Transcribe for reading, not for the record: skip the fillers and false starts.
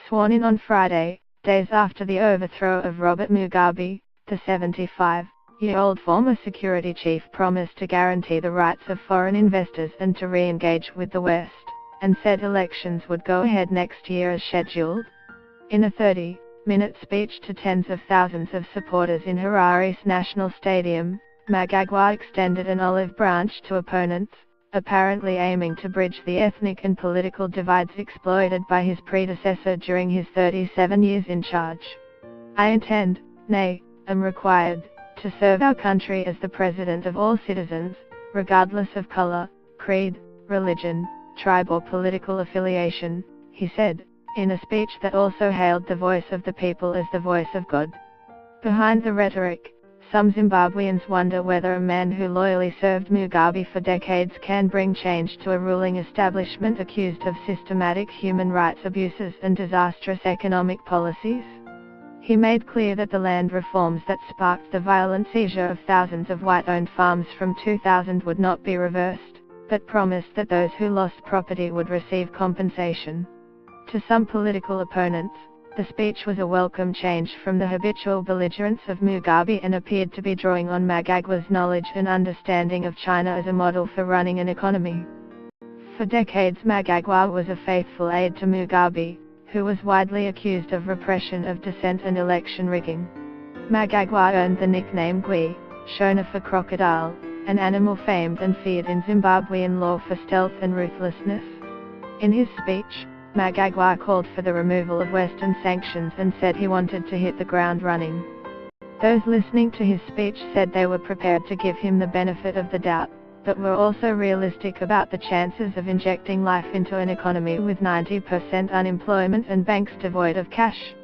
Sworn in on Friday, days after the overthrow of Robert Mugabe, the 75-year-old former security chief promised to guarantee the rights of foreign investors and to re-engage with the West, and said elections would go ahead next year as scheduled. In a 30-minute speech to tens of thousands of supporters in Harare's National Stadium, Mnangagwa extended an olive branch to opponents, apparently aiming to bridge the ethnic and political divides exploited by his predecessor during his 37 years in charge. "I intend, nay, am required, to serve our country as the president of all citizens, regardless of color, creed, religion, tribe or political affiliation," he said, in a speech that also hailed the voice of the people as the voice of God. Behind the rhetoric, some Zimbabweans wonder whether a man who loyally served Mugabe for decades can bring change to a ruling establishment accused of systematic human rights abuses and disastrous economic policies. He made clear that the land reforms that sparked the violent seizure of thousands of white-owned farms from 2000 would not be reversed, but promised that those who lost property would receive compensation. To some political opponents, the speech was a welcome change from the habitual belligerence of Mugabe and appeared to be drawing on Mnangagwa's knowledge and understanding of China as a model for running an economy. For decades Mnangagwa was a faithful aide to Mugabe, who was widely accused of repression of dissent and election rigging. Mnangagwa earned the nickname Gwi, Shona for crocodile, an animal famed and feared in Zimbabwean law for stealth and ruthlessness. In his speech, Mnangagwa called for the removal of Western sanctions and said he wanted to hit the ground running. Those listening to his speech said they were prepared to give him the benefit of the doubt, but were also realistic about the chances of injecting life into an economy with 90% unemployment and banks devoid of cash.